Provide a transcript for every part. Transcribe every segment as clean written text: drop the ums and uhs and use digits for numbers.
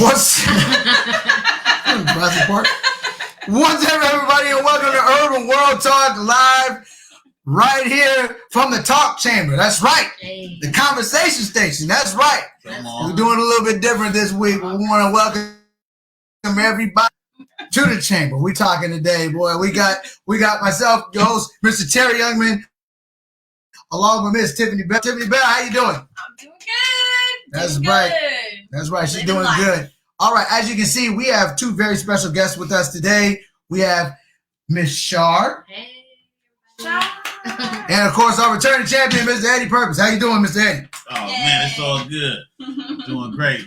What's Jurassic Park? What's up, everybody, and welcome to Urban World Talk Live, right here from the Talk Chamber. That's right, the conversation station. That's right. We're doing a little bit different this week. We want to welcome everybody to the chamber. We're talking today, boy. We got myself, your host, Mr. Terry Youngman, along with Miss Tiffany Bell. Tiffany Bell, how you doing? I'm doing good. That's right. That's right. She's doing good. All right. As you can see, we have two very special guests with us today. We have Miss Shar. Hey, Shar. And of course, our returning champion, Mr. Eddie Purpose. How you doing, Mr. Eddie? Oh, man, it's all good. Doing great.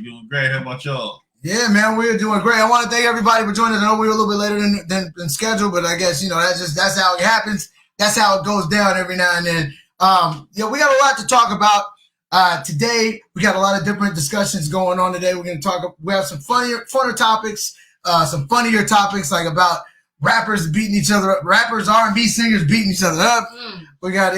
How about y'all? Yeah, man, we're doing great. I want to thank everybody for joining us. I know we were a little bit later than scheduled, but I guess, that's how it happens. That's how it goes down every now and then. We got a lot to talk about today. We got a lot of different discussions going on today. We have some funner topics, some funnier topics like about rappers beating each other up, rappers, R&B singers beating each other up. We got,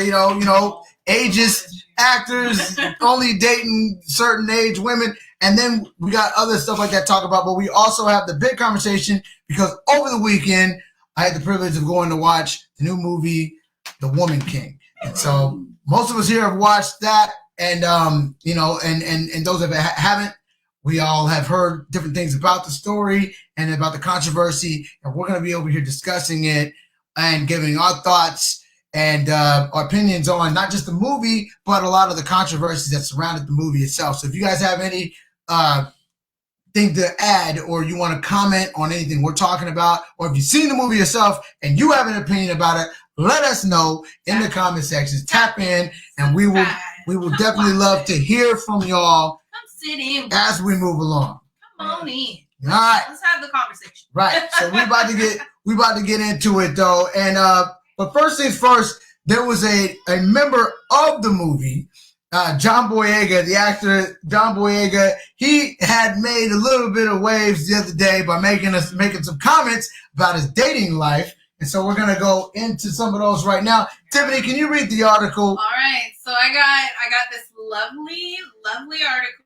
ageist actors only dating certain age women. And then we got other stuff like that to talk about. But we also have the big conversation because over the weekend, I had the privilege of going to watch the new movie, The Woman King. And so most of us here have watched that. And, and those that haven't, we all have heard different things about the story and about the controversy. And we're going to be over here discussing it and giving our thoughts and our opinions on not just the movie, but a lot of the controversies that surrounded the movie itself. So if you guys have any thing to add or you want to comment on anything we're talking about, or if you've seen the movie yourself and you have an opinion about it, let us know in the comment sections. Tap in, and we will definitely love to hear from y'all. Come sit in as we move along. Come on in. All right. Let's have the conversation. Right. So we about to get into it though. And but first things first, there was a member of the movie, John Boyega, the actor John Boyega. He had made a little bit of waves the other day by making some comments about his dating life. And so we're going to go into some of those right now. Tiffany, can you read the article? All right. So I got this lovely article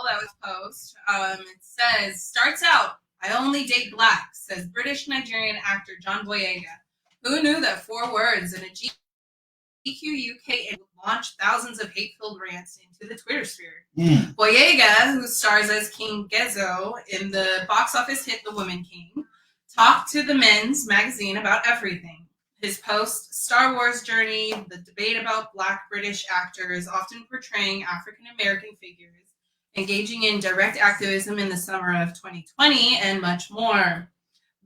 that was posted. It says, starts out, I only date black, says British Nigerian actor John Boyega. Who knew that 4 words in a GQ UK would launch thousands of hate-filled rants into the Twitter sphere? Boyega, who stars as King Gezo in the box office hit The Woman King, talked to the Men's magazine about everything. His post-Star Wars journey, the debate about black British actors often portraying African-American figures, engaging in direct activism in the summer of 2020, and much more.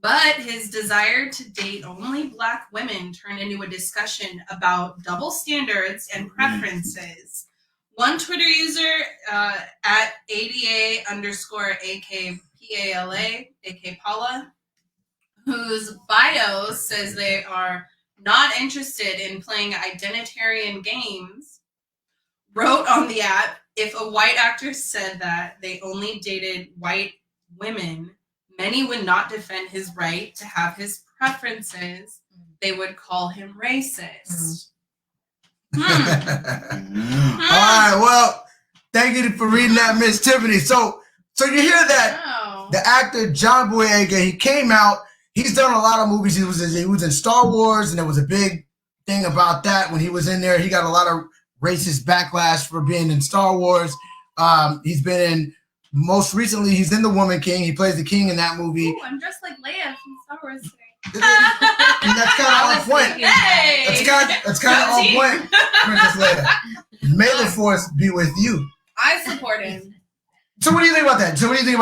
But his desire to date only black women turned into a discussion about double standards and preferences. One Twitter user at ADA_AKPALA, AK Paula, whose bio says they are not interested in playing identitarian games, wrote on the app, if a white actor said that they only dated white women, many would not defend his right to have his preferences. They would call him racist. All right, well, thank you for reading that, Miss Tiffany. So you hear that the actor John Boyega, he came out. He's done a lot of movies. He was in Star Wars, and there was a big thing about that when he was in there. He got a lot of racist backlash for being in Star Wars. He's been in, most recently, he's in The Woman King. He plays the king in that movie. Ooh, I'm dressed like Leia from Star Wars today. And that's kind of on point. Hey! That's kind of on point, Princess Leia. May the Force be with you. I support him. So what do you think about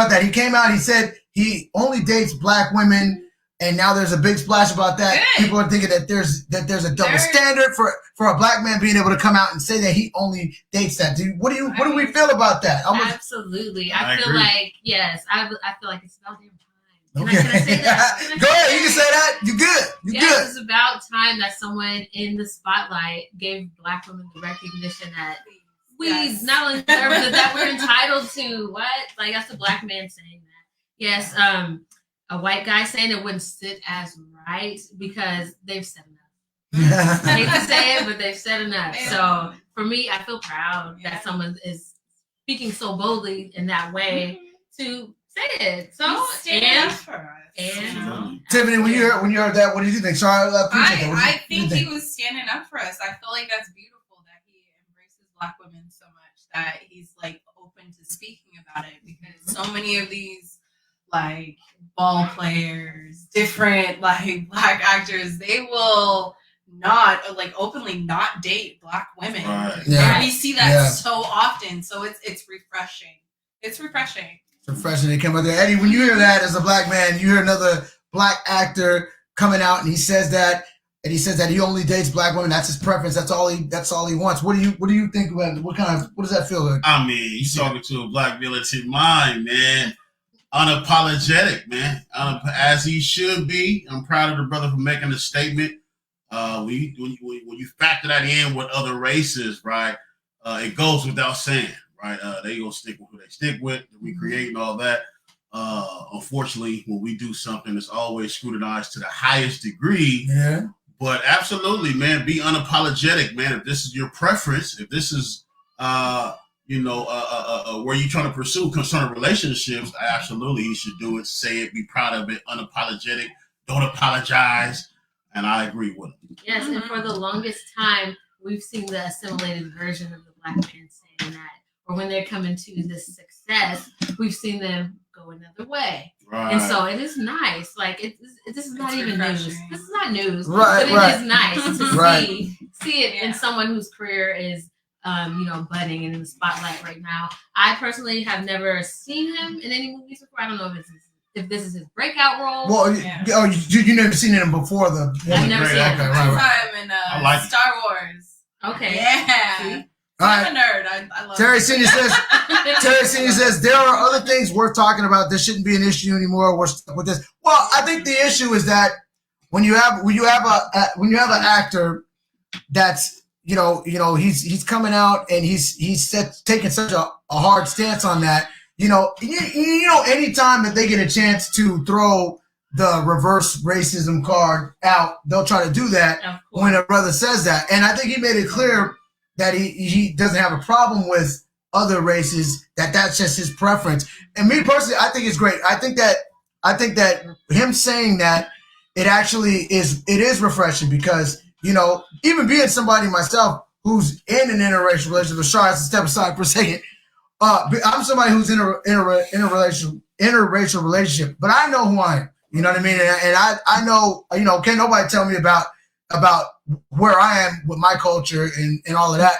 that? He came out, he said he only dates black women. And now there's a big splash about that. Good. People are thinking that there's a double standard for a black man being able to come out and say that he only dates that. What do we feel about that? Absolutely. I feel agree. like, yes, I feel like it's about damn time. Okay. Can I say that? Go ahead, you can say that. You're good. Good. It's about time that someone in the spotlight gave black women the recognition that we not only deserve, but that we're entitled to. What? Like, that's a black man saying that. Yes, a white guy saying it wouldn't sit as right because they've said enough. I hate to say it, but they've said enough. So for me, I feel proud that someone is speaking so boldly in that way to say it. So He's standing up for us. and Tiffany, when you heard that, what did you think? Sorry, I appreciate that. I think he was standing up for us. I feel like that's beautiful that he embraces Black women so much that he's like open to speaking about it, because so many of these like ball players, different like Black actors, they will not like openly not date Black women. Right. Yeah. And we see that so often. So it's refreshing. It's refreshing. It's refreshing to come out there. Eddie, when you hear that as a Black man, you hear another Black actor coming out and he says that he only dates Black women. That's his preference. That's all he wants. What do you think about it? What does that feel like? I mean, you talking to a Black militant mind, man. Unapologetic, man. As he should be. I'm proud of the brother for making a statement. When you factor that in with other races, right, it goes without saying, right? They gonna stick with who they stick with, the recreating all that. Unfortunately, when we do something, it's always scrutinized to the highest degree. Yeah. But absolutely, man, be unapologetic, man. If this is your preference, if this is where you're trying to pursue concerning relationships, absolutely, he should do it. Say it, be proud of it, unapologetic. Don't apologize. And I agree with him. yes, and for the longest time, we've seen the assimilated version of the Black man saying that, or when they're coming to this success, we've seen them go another way. Right. And so it is nice. Like this is not even news. This is not news. Right, But it is nice to Right. see it in someone whose career is budding and in the spotlight right now. I personally have never seen him in any movies before. I don't know if this is his breakout role. Well, Yeah. you never seen him before the. I've never seen him. Okay, I right. saw him in I like it. Star Wars. Okay. Yeah. See? All I'm right. a nerd. I love Terry it. Senior says there are other things worth talking about. This shouldn't be an issue anymore. We're stuck with this. Well, I think the issue is that when you have an actor that's he's coming out and he's taking such a hard stance on that. Anytime that they get a chance to throw the reverse racism card out, they'll try to do that Of course. when a brother says that. And I think he made it clear that he doesn't have a problem with other races, that's just his preference. And me personally, I think it's great. I think that him saying that it is refreshing, because, even being somebody myself who's in an interracial relationship, sorry, I have to step aside for a second. I'm somebody who's in a interracial relationship, but I know who I am. You know what I mean? And I know, can't nobody tell me about where I am with my culture and all of that.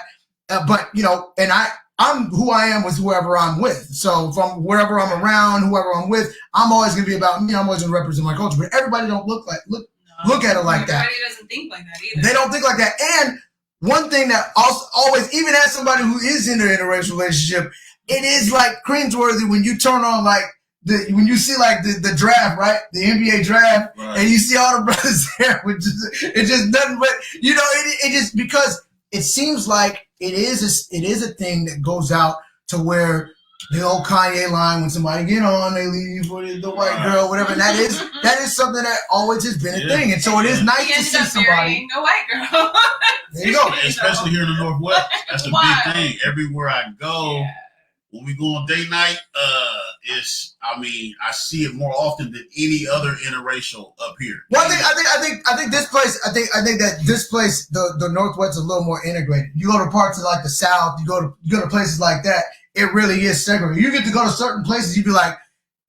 But and I'm who I am with whoever I'm with. So from wherever I'm around, whoever I'm with, I'm always gonna be about me. I'm always gonna represent my culture. But everybody don't look at it like that. Everybody doesn't think like that either. They don't think like that. And one thing that also always, even as somebody who is in an interracial relationship, it is like cringeworthy when you turn on when you see like the draft, right? The NBA draft, Right. and you see all the brothers there, it's just nothing but, it just, because it seems like it is a thing that goes out to where the old Kanye line, when somebody get on, they leave for the white girl, whatever. And that is something that always has been a thing. And so it is nice He to ended see up somebody. marrying a white girl. There you go. Especially here in the Northwest. That's the Wow. big thing. Everywhere I go, Yeah. when we go on date night, I see it more often than any other interracial up here. Well, I think this place. I think that this place, the Northwest, is a little more integrated. You go to parts of like the South, you go to places like that. It really is segregated. You get to go to certain places, you'd be like,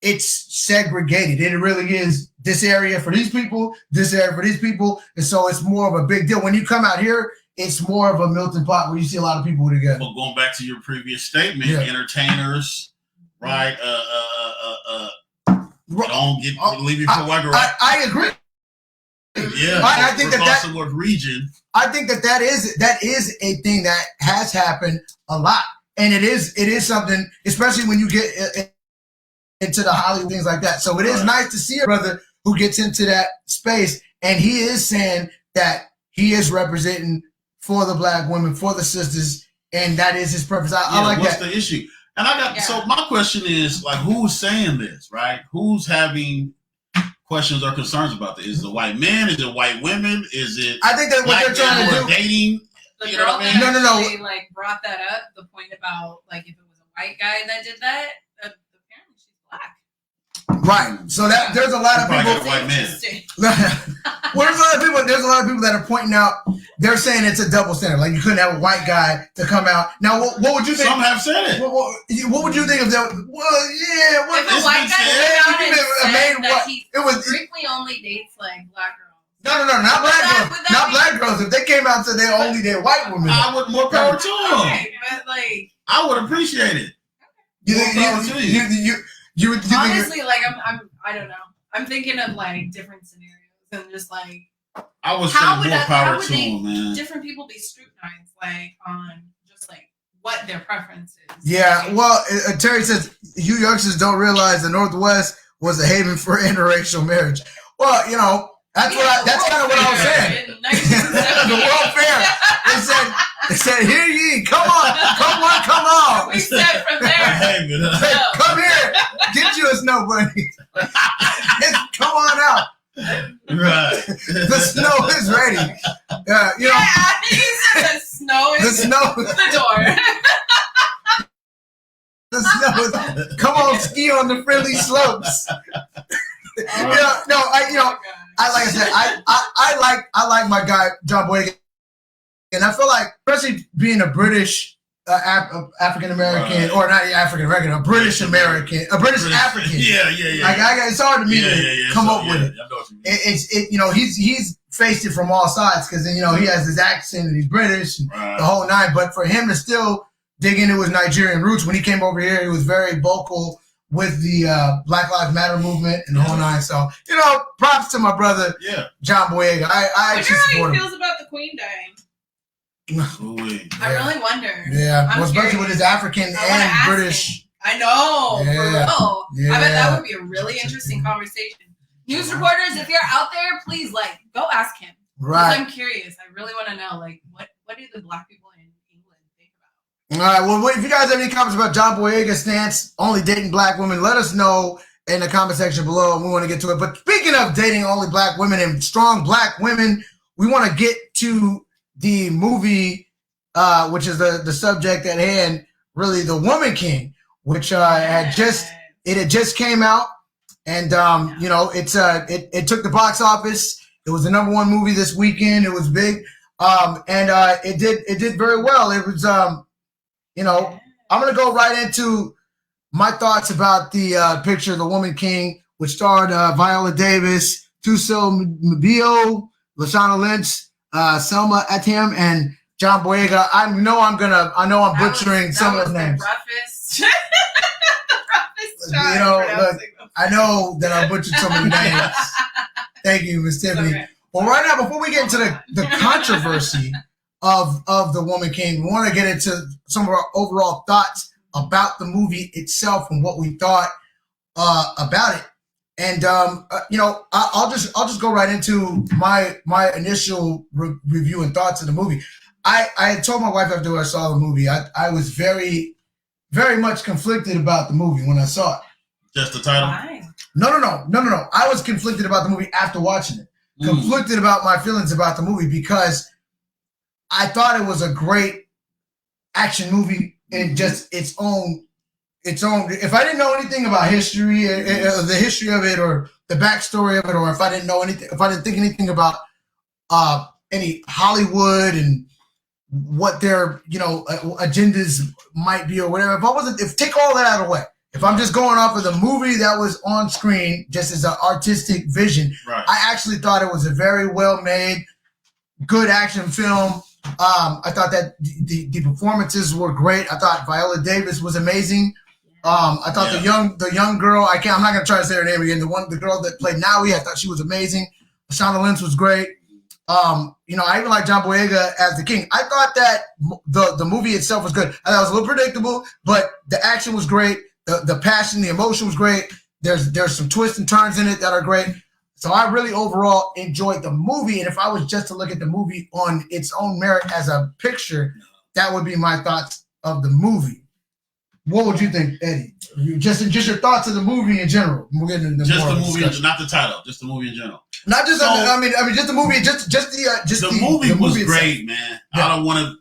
it's segregated. It really is this area for these people, this area for these people, and so it's more of a big deal. When you come out here, it's more of a melting pot where you see a lot of people together. But going back to your previous statement, Yeah. entertainers, right? Don't leave your white girl. I agree. Yeah, I think that region. I think that is a thing that has happened a lot, and it is something, especially when you get into the Hollywood things like that. So it is nice to see a brother who gets into that space, and he is saying that he is representing for the Black women, for the sisters, and that is his purpose. I like what's that. the issue? And so my question is, like, who's saying this, right? Who's having questions or concerns about this? Is it white men? Is it white women? Is it I think that what they're trying to do. dating? The You know girl what I that mean? No. actually, like, brought that up, the point about, like, if it was a white guy that did that, apparently she's Right. So that there's a lot of Probably people. got a white man. Interesting. Well, there's a lot of people that are pointing out. They're saying it's a double standard. Like you couldn't have a white guy to come out. Now, what would you think? Some have said it. What would you think of that? Well, yeah. What, If a It's white been guy said. came out and It made said what- that he it was- strictly only dates like black girls. No, not black girls. would that Not be- black girls. If they came out and said they only date white women, I would more power to them. Okay, but like I would appreciate it. you More power to you. you would think honestly, like I don't know. I'm thinking of like different scenarios and just like I would say How would more that- power how would to they- them, man. different people be scrutinized like on just like what their preference is. Yeah, Like, well, Terry says you youngsters don't realize the Northwest was a haven for interracial marriage. Well, you know, that's that's kind of what I was saying. in 1970. The World Fair. They said, "Hear ye, come on." We said from there. Hey, man. No. Come here, get you a snow bunny. Come on out. Right. The snow is ready. You know, Yeah, I think you said the snow the is snow. the door. The snow is. Come on, ski on the friendly slopes. I like I said, I like my guy John Boyega, and I feel like, especially being a British African American, Right. or not African American, a British American, a British African. Yeah. Like it's hard to me to come up with it. I know what you mean. It's you know he's faced it from all sides because you know he has his accent and he's British and Right. the whole nine. But for him to still dig into his Nigerian roots, when he came over here, he was very vocal with the Black Lives Matter movement and the whole nine. So you know, props to my brother Yeah. John Boyega. I I actually wonder how support he him. feels about the Queen dying. Ooh-wee. I really wonder. Yeah, I'm well, especially curious. with his African I wanna and ask British. him. I know, Yeah. for real. I bet Yeah. that would be a really interesting conversation. News reporters, if you're out there, please like go ask him. 'Cause Right. I'm curious. I really want to know, like, what do the black people in England think about? All right. Well, if you guys have any comments about John Boyega's stance, only dating black women, let us know in the comment section below. We want to get to it. But speaking of dating only black women and strong black women, we want to get to the movie, which is the subject at hand, really, The Woman King, which had just came out, and you know, it took the box office. It was the #1 movie this weekend. It was big, and it did very well. It was you know, I'm gonna go right into my thoughts about the picture, The Woman King, which starred Viola Davis, Tuso Mabio, Lashana Lynch, Selma Atem, and John Boyega. I know I'm butchering some of the names. The roughest try You know, pronouncing them. I know that I butchered some of the names. Thank you, Miss Tiffany. Okay. Well, right now, before we get into the controversy of The Woman King, we want to get into some of our overall thoughts about the movie itself and what we thought about it. And you know, I'll just go right into my initial review and thoughts of the movie. I had told my wife after I saw the movie, I was very, very much conflicted about the movie when I saw it. Just the title. Why? No. I was conflicted about the movie after watching it. Conflicted about my feelings about the movie because I thought it was a great action movie in just its own. If I didn't know anything about history, the history of it, or the backstory of it, or if I didn't know anything, if I didn't think anything about any Hollywood and what their agendas might be or whatever, if take all that out of the way, if I'm just going off of the movie that was on screen, just as an artistic vision, Right. I actually thought it was a very well made, good action film. I thought that the performances were great. I thought Viola Davis was amazing. I thought the young girl, I'm not gonna try to say her name again. The girl that played Naui, I thought she was amazing. Lashana Lynch was great. You know, I even like John Boyega as the king. I thought that the movie itself was good. I thought it was a little predictable, but the action was great. The passion, the emotion was great. There's some twists and turns in it that are great. So I really overall enjoyed the movie. And if I was just to look at the movie on its own merit as a picture, that would be my thoughts of the movie. What would you think, Eddie? Just your thoughts of the movie in general. We'll get into Just more the of movie, discussion. not the title. Just the movie in general. Not just. So- I mean, just the movie. Just The movie was itself. great, man. Yeah. I don't want to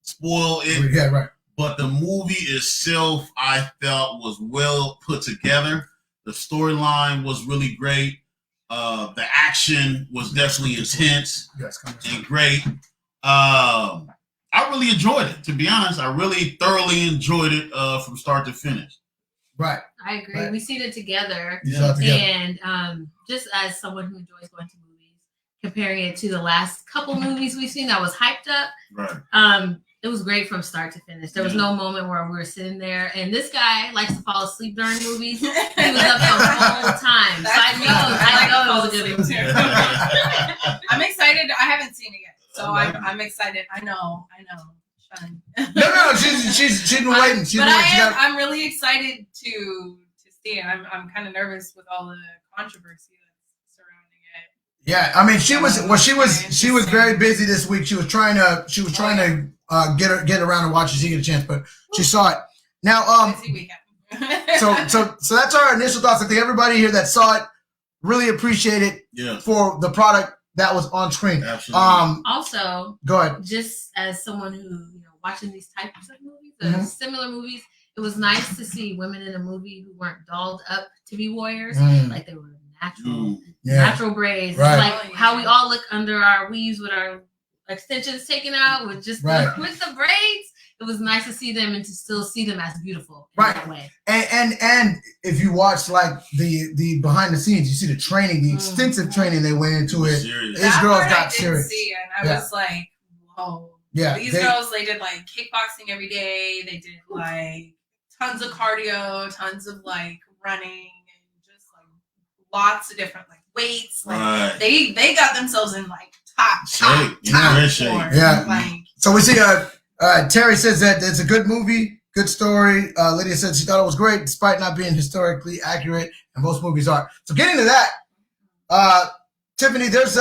spoil it, Yeah, right. but the movie itself, I felt, was well put together. The The storyline was really great. The action was definitely intense and great. I really enjoyed it. To be honest, I really thoroughly enjoyed it from start to finish. Right. I agree. Right. We seen it together. You saw it together. And just as someone who enjoys going to movies, comparing it to the last couple movies we've seen that was hyped up, Right. it was great from start to finish. There was no moment where we were sitting there. And this guy likes to fall asleep during movies. He was up the whole time. So I know it was a good movie. I'm excited. I haven't seen it yet, so I'm excited. I know. Shun. No, she's been waiting. I'm really excited to see it. I'm kind of nervous with all the controversy that's surrounding it. Yeah, I mean, she was very busy this week. She was trying to get around to watch it. She get a chance, but she saw it. Now, Busy weekend. so that's our initial thoughts. I think everybody here that saw it really appreciate it for the product that was on screen. Absolutely. Also, go ahead. Just as someone who watching these types of movies, similar movies, it was nice to see women in a movie who weren't dolled up to be warriors, like they were natural braids, like how we all look under our weaves with our extensions taken out, with just with the braids. It was nice to see them and to still see them as beautiful in that way. And if you watch like the behind the scenes, you see the training, the extensive training they went into it. These girls got serious. And I was like, whoa. Yeah. These girls, they did like kickboxing every day. They did like tons of cardio, tons of like running, and just like lots of different like weights. Like they got themselves in like top shape. Yeah. Like, so we see Terry says that it's a good movie, good story. Lydia said she thought it was great despite not being historically accurate, and most movies are. So getting to that, Tiffany, there's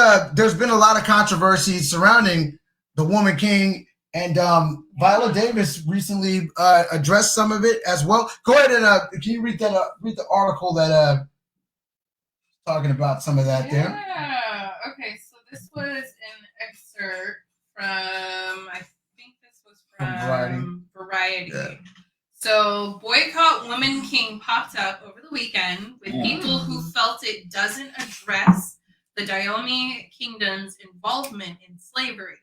been a lot of controversy surrounding The Woman King, and Viola Davis recently addressed some of it as well. Go ahead and can you read the article that talking about some of that there? Yeah. Okay. So this was an excerpt from Variety. Yeah. So Boycott Woman King popped up over the weekend with people who felt it doesn't address the Dahomey Kingdom's involvement in slavery.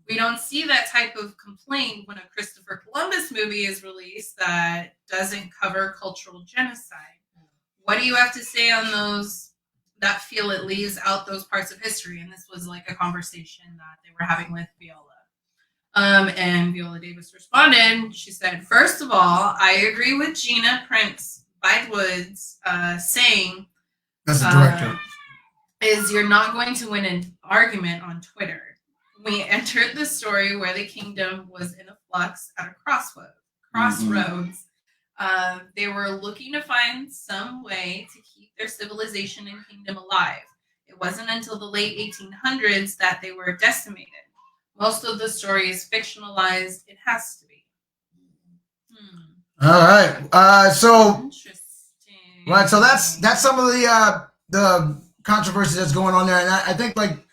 We don't see that type of complaint when a Christopher Columbus movie is released that doesn't cover cultural genocide. What do you have to say on those that feel it leaves out those parts of history? And this was like a conversation that they were having with Viola. And Viola Davis responded. She said, first of all, I agree with Gina Prince Bythewood's saying, that's the director, is you're not going to win an argument on Twitter. We entered the story where the kingdom was in a flux at a crossroads. They were looking to find some way to keep their civilization and kingdom alive. It wasn't until the late 1800s that they were decimated. Most of the story is fictionalized. It has to be. All right. So interesting. Right. So that's some of the controversy that's going on there, and I think like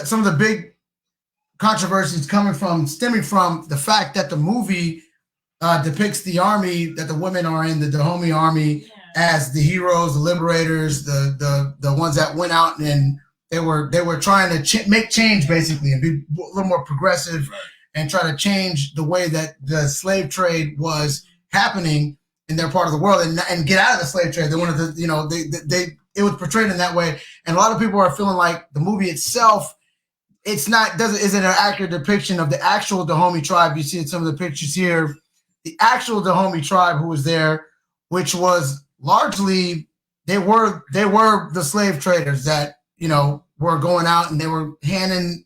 some of the big controversies stemming from the fact that the movie depicts the army, that the women are in the Dahomey army as the heroes, the liberators, the ones that went out and they were trying to make change basically and be a little more progressive and try to change the way that the slave trade was happening in their part of the world and get out of the slave trade. They wanted to, it was portrayed in that way, and a lot of people are feeling like the movie itself isn't an accurate depiction of the actual Dahomey tribe. You see in some of the pictures here, the actual Dahomey tribe who was there, which was largely they were the slave traders that were going out and they were handing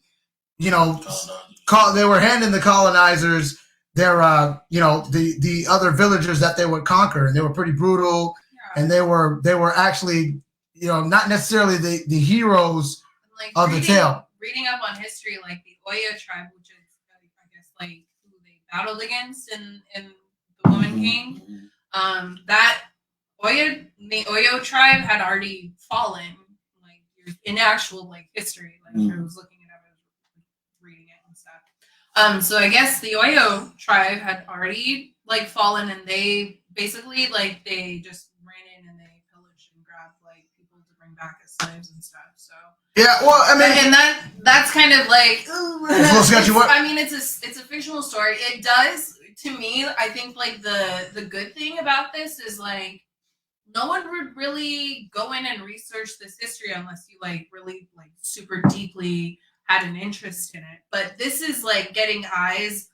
the colonizers their the other villagers that they would conquer, and they were pretty brutal, and they were actually not necessarily the heroes of the tale. Reading up on history, like the Oyo tribe, which is I guess like who they battled against in the Woman King, that the Oyo tribe had already fallen, like in actual like history. Like I was looking it up, I was reading it and stuff. So I guess the Oyo tribe had already like fallen, and they basically like they just ran in and they back as slaves and stuff. So Yeah, well, I mean, and that's kind of like ooh, It's a little sketchy, what? I mean, it's a fictional story. It does, to me, I think like the good thing about this is like no one would really go in and research this history unless you like really like super deeply had an interest in it. But this is like getting eyes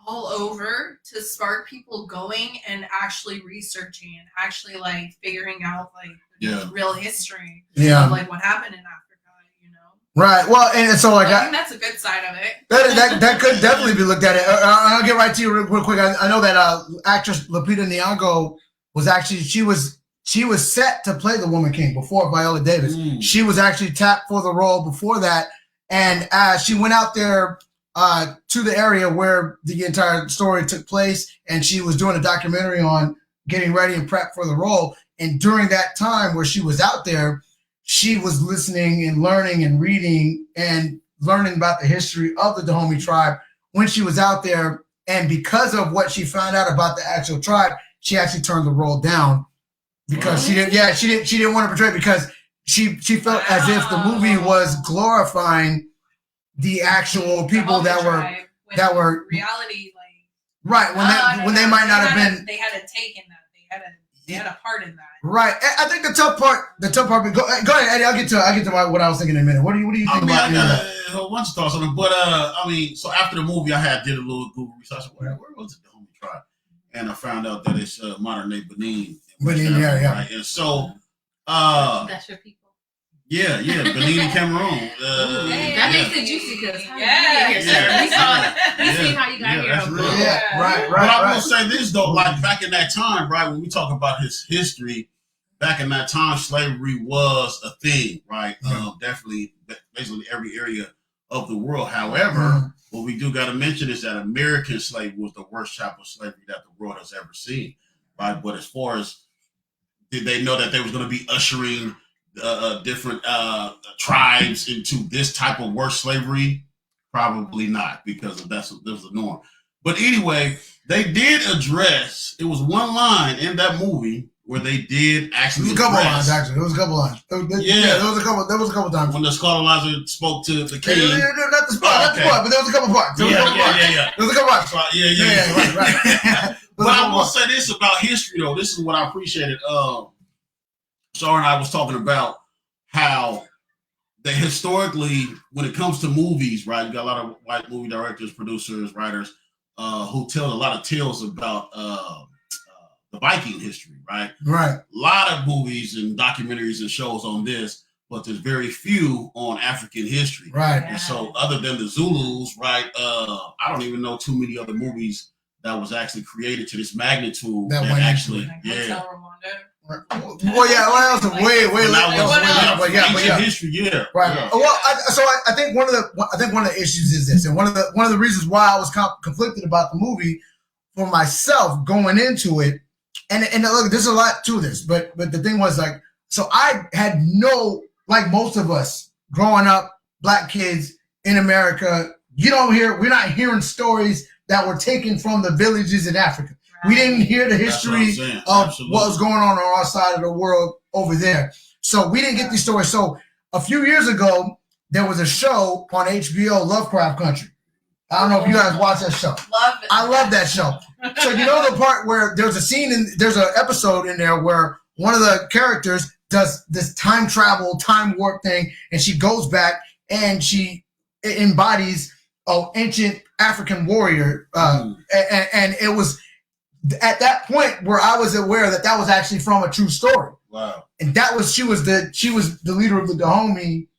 all over to spark people going and actually researching and actually like figuring out like Yeah. real history yeah, of like what happened in Africa, you know. right. Well, and so like I think that's a good side of it. that could definitely be looked at. I'll get right to you real quick. I know that actress Lupita Nyong'o was actually she was set to play the Woman King before Viola Davis. Mm. She was actually tapped for the role before that, and she went out there to the area where the entire story took place, and she was doing a documentary on getting ready and prep for the role. And during that time where she was out there, she was listening and learning and reading and learning about the history of the Dahomey tribe when she was out there. And because of what she found out about the actual tribe, she actually turned the role down because she didn't want to portray it because she felt as if the movie was glorifying the actual people that were reality, like right when they might not have been. They had a take in that. They had a part in that. Right. I think the tough part. Go ahead, Eddie. I'll get to what I was thinking in a minute. What do you think about I got a whole bunch of thoughts on it, but I mean, so after the movie, I did a little Google research. Where was the Dahomey tribe? And I found out that it's modern day Benin. Benin, yeah. Right? And so, That's your people. yeah, Benin and Cameroon. That makes it juicy because Yeah. we see how you got here. That's real. Yeah, right. But I will say this though, like back in that time, right, when we talk about his history, back in that time, slavery was a thing, right? Definitely, basically every area of the world. However, what we do got to mention is that American slavery was the worst type of slavery that the world has ever seen, right? But as far as did they know that they was going to be ushering different tribes into this type of worse slavery? Probably not, because that was the norm. But anyway, they did address. It was one line in that movie where they did actually. There was a couple address, lines actually. There was a couple lines. There was a couple times when the colonizer spoke to the king. Not the spot, but there was a couple parts. Yeah. There was a couple parts. Yeah. Right. But I will say this about history, though. This is what I appreciated. Shar and I was talking about how that historically, when it comes to movies, right, you got a lot of white movie directors, producers, writers, who tell a lot of tales about the Viking history, right? Right. A lot of movies and documentaries and shows on this, but there's very few on African history. Right. And so, other than the Zulus, right, I don't even know too many other movies that was actually created to this magnitude. That actually, Hotel Rwanda. Well, yeah, well, that was way later. History, yeah. Right. Yeah. Well, I think one of the issues is this, and one of the reasons why I was conflicted about the movie for myself going into it, and look, there's a lot to this, but the thing was like, so I had like most of us growing up, black kids in America, we're not hearing stories that were taken from the villages in Africa. We didn't hear the history of what was going on our side of the world over there. So we didn't get these stories. So a few years ago, there was a show on HBO, Lovecraft Country. I don't know if you guys watch that show. I love that show. So you know the part where there's an episode in there where one of the characters does this time travel, time warp thing, and she goes back and she embodies an ancient African warrior. And it was at that point where I was aware that was actually from a true story. Wow. And she was the leader of the Dahomey.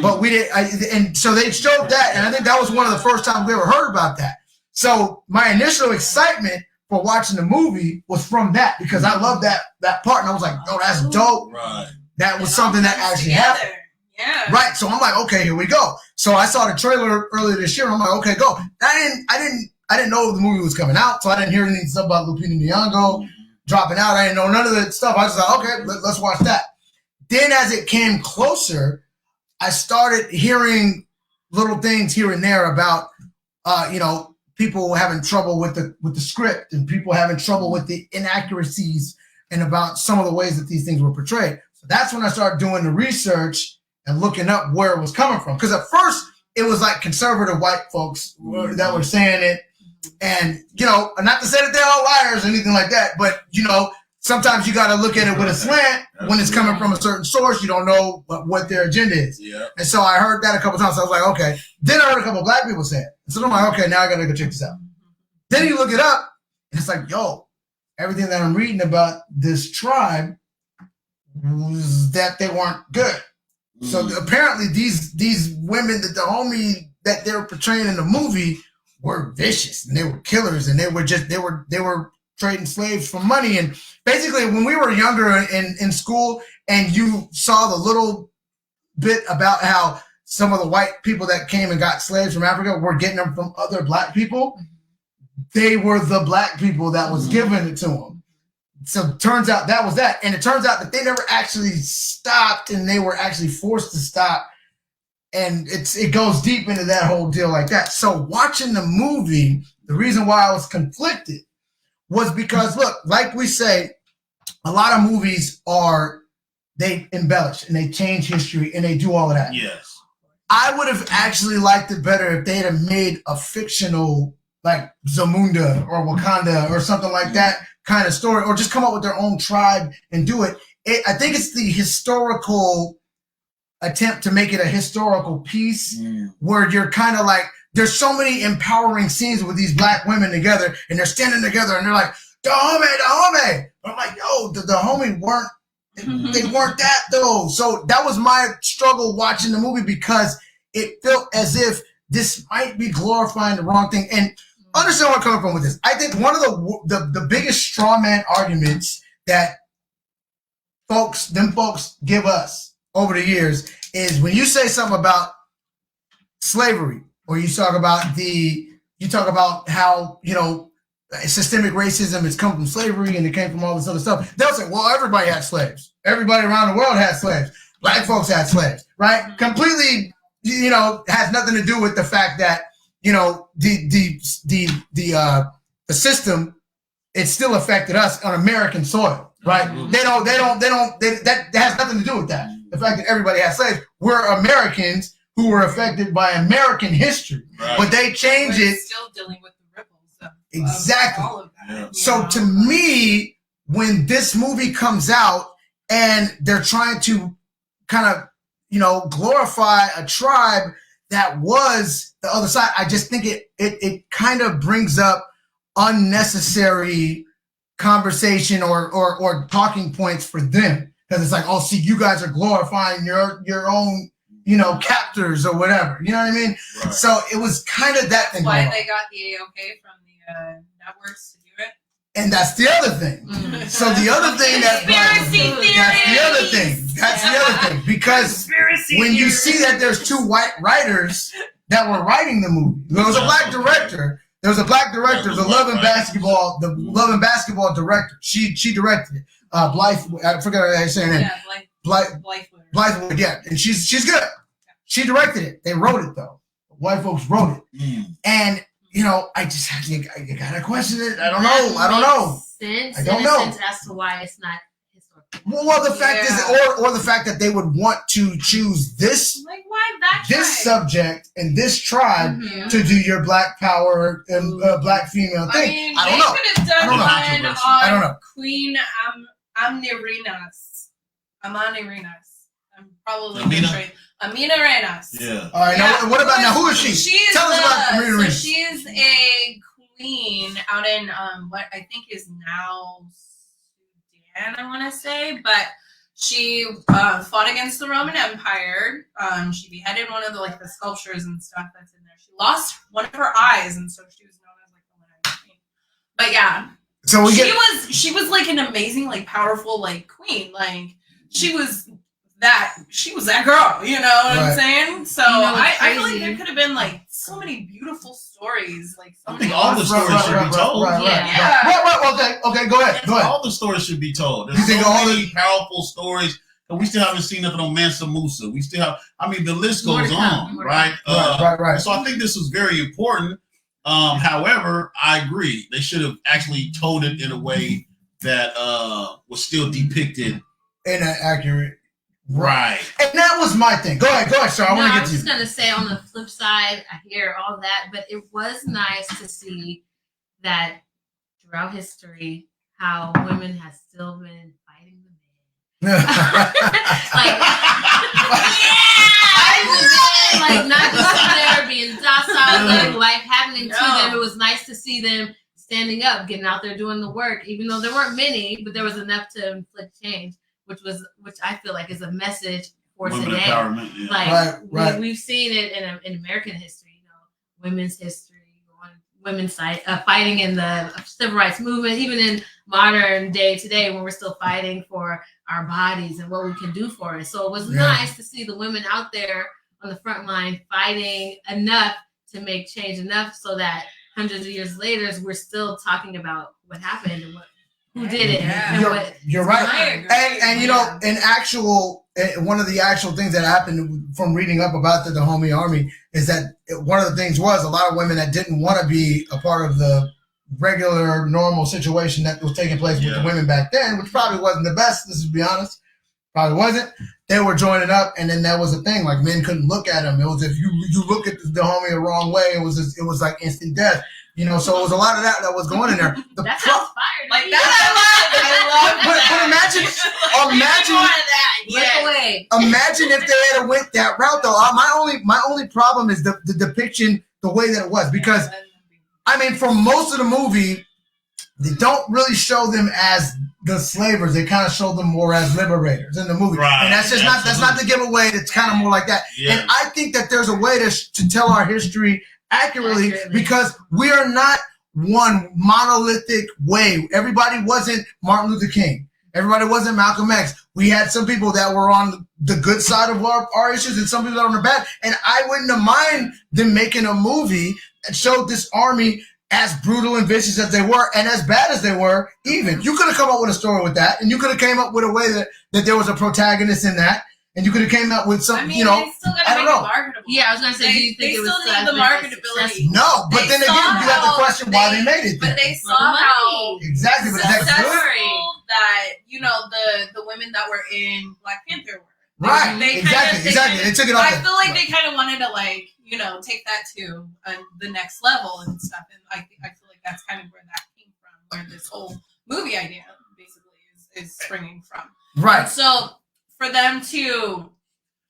But we didn't, and so they showed that, and I think that was one of the first times we ever heard about that. So my initial excitement for watching the movie was from that, because I love that part, and I was like, "Oh, that's dope!" Right. That was something that actually happened. Yeah. Right. So I'm like, okay, here we go. So I saw the trailer earlier this year. And I'm like, okay, go. I didn't know the movie was coming out, so I didn't hear anything about Lupita Nyong'o dropping out. I didn't know none of the stuff. I was like, okay, let's watch that. Then as it came closer, I started hearing little things here and there about, people having trouble with the script, and people having trouble with the inaccuracies and about some of the ways that these things were portrayed. So that's when I started doing the research and looking up where it was coming from. Because at first it was like conservative white folks that were saying it. And, you know, not to say that they're all liars or anything like that, but, you know, sometimes you got to look at it with a slant when it's coming from a certain source. You don't know what their agenda is. Yeah. And so I heard that a couple times. So I was like, okay. Then I heard a couple of black people say it. So I'm like, okay, now I got to go check this out. Then you look it up, and it's like, yo, everything that I'm reading about this tribe was that they weren't good. So apparently these women that the homie that they were portraying in the movie were vicious, and they were killers, and they were trading slaves for money. And basically, when we were younger in school, and you saw the little bit about how some of the white people that came and got slaves from Africa were getting them from other black people, they were the black people that was giving it to them. So it turns out that was that. And it turns out that they never actually stopped, and they were actually forced to stop. And it goes deep into that whole deal like that. So watching the movie, the reason why I was conflicted was because, look, like we say, a lot of movies they embellish and they change history and they do all of that. Yes. I would have actually liked it better if they'd have made a fictional, like Zamunda or Wakanda or something like that kind of story, or just come up with their own tribe and do it. I think it's the historical attempt to make it a historical piece where you're kind of like, there's so many empowering scenes with these black women together, and they're standing together and they're like, the homie. But I'm like, yo, the homie weren't, they weren't that though. So that was my struggle watching the movie, because it felt as if this might be glorifying the wrong thing. And understand where I'm coming from with this. I think one of the biggest straw man arguments that folks give us over the years is when you say something about slavery, or you talk about how, you know, systemic racism has come from slavery and it came from all this other stuff. They'll say, well, everybody had slaves. Everybody around the world had slaves. Black folks had slaves, right? Completely, you know, has nothing to do with the fact that, you know, the system, it still affected us on American soil, right? That has nothing to do with that. The fact that everybody has slaves, we're Americans who were affected by American history, but they changed it. Still dealing with the ripples of Exactly. all of that. Yeah. So to me, when this movie comes out and they're trying to kind of, you know, glorify a tribe that was the other side, I just think it kind of brings up unnecessary conversation or talking points for them, because it's like, oh, see, you guys are glorifying your own, you know, captors or whatever. You know what I mean? Right. So it was kind of that thing. Why they got the AOK from the networks to do it. And that's the other thing. So the other thing that's the other thing. That's the other thing. Because when you see that there's two white writers that were writing the movie, there was a black director. There was a black director, the Love and Basketball director. She directed it. Blythe, I forgot how to say her name. Yeah, Blythewood, yeah. And she's good. She directed it. They wrote it though. White folks wrote it. And you know, I just you gotta question it. I don't know. I don't know. Sense as to why it's not historical. Well, the fact is, or the fact that they would want to choose this like why that this tribe? subject and this tribe to do your black power and black female thing. I mean, I don't they know. could have done one I don't know. on Queen Amina-Renas. I'm probably butchering. Amina Renas. Yeah. All right. Now, what about now? Who is she? Tell us about Amina Renas. She is a queen out in what I think is now Sudan, I want to say, but she fought against the Roman Empire. She beheaded one of the sculptures and stuff that's in there. She lost one of her eyes, and so she was known as the one-eyed queen. But yeah, so she was like an amazing, powerful, queen. She was that girl, you know what I'm saying? So I feel like there could have been so many beautiful stories, I think all the stories should be told. Okay, go ahead. All the stories should be told. There's so many powerful stories, but we still haven't seen nothing on Mansa Musa. We still have, the list goes on, right? Right. So I think this was very important. However, I agree. They should have actually told it in a way that was still depicted inaccurate. Right. And that was my thing. Go ahead, Sir. I want to I get was to you. just gonna say on the flip side, I hear all that, but it was nice to see that throughout history how women have still been fighting the men. Like not just sitting there being docile, letting life happening to them. It was nice to see them standing up, getting out there doing the work, even though there weren't many, but there was enough to inflict change, which I feel like is a message for Women today. empowerment. Yeah. Like Right. we've seen it in American history, women's history, women's fighting in the civil rights movement, even in modern day today when we're still fighting for our bodies and what we can do for it. So it was nice to see the women out there on the front line fighting enough to make change, enough so that hundreds of years later we're still talking about what happened and who did it. Yeah. And You're right. I agree. And one of the actual things that happened from reading up about the Dahomey Army is that one of the things was a lot of women that didn't want to be a part of the regular, normal situation that was taking place with the women back then, which probably wasn't the best, let's be honest. Probably wasn't. They were joining up, and then that was a thing. Like, men couldn't look at them. It was if you look at the Dahomey the wrong way, it was like instant death. So it was a lot of that was going in there. that sounds fire. Like that, I love. But imagine imagine if they had went that route though. My only problem is the depiction, the way that it was, because I mean, for most of the movie, they don't really show them as the slavers. They kind of show them more as liberators in the movie, right. And that's just that's not the giveaway. It's kind of more like that. Yeah. And I think that there's a way to tell our history accurately because we are not one monolithic way. Everybody wasn't Martin Luther King. Everybody wasn't Malcolm X. We had some people that were on the good side of our issues and some people that were on the bad. And I wouldn't have mind them making a movie that showed this army as brutal and vicious as they were and as bad as they were. Even you could have come up with a story with that, and you could have came up with a way that there was a protagonist in that, and you could have came up with some. They still gotta make it marketable. Yeah, I was gonna say, do you think it was still need the marketability? No, but then again, you have to question why they made it. But they saw how exactly, but that's good. That the women that were in Black Panther were. Right, exactly. They took it off. I feel like they kind of wanted to take that to the next level and stuff. And I feel like that's kind of where that came from, where this whole movie idea basically is springing from. Right. So for them to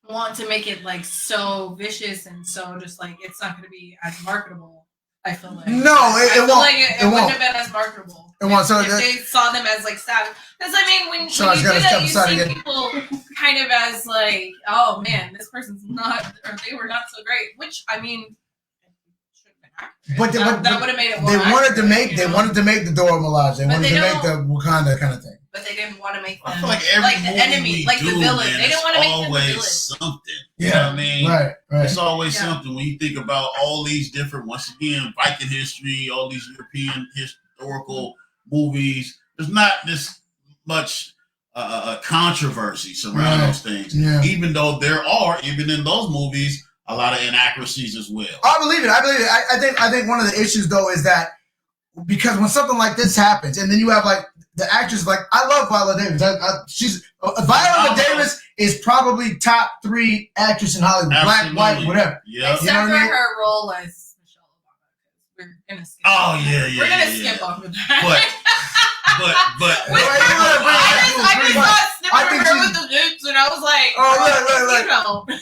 want to make it so vicious and so just it's not going to be as marketable. I feel like no, it won't. Like it wouldn't have been as marketable. It won't. So if they saw them as savage, because I mean, when you do that, you see people kind of as oh man, this person's not, or they were not so great. Which I mean, but that would have made it more. They wanted to make the Dora Milaje. They wanted to make the Wakanda kind of thing. But they didn't want to make them I feel like every the enemy, the villain. Man, they didn't want to make them the villain. Always something. Yeah. You know what I mean? Right. It's always something when you think about all these different, once again, Viking history, all these European historical movies. There's not this much controversy surrounding those things. Yeah. Even though there are, even in those movies, a lot of inaccuracies as well. I believe it. I think one of the issues though is that because when something like this happens, and then you have the actress, I love Viola Davis. Viola Davis is probably top 3 actress in Hollywood, Absolutely. black, white, whatever. Yeah. Except for her role as Michelle Obama. We're gonna skip. Oh yeah. We're gonna skip over that. But I think her with the lips, and I was like, oh look.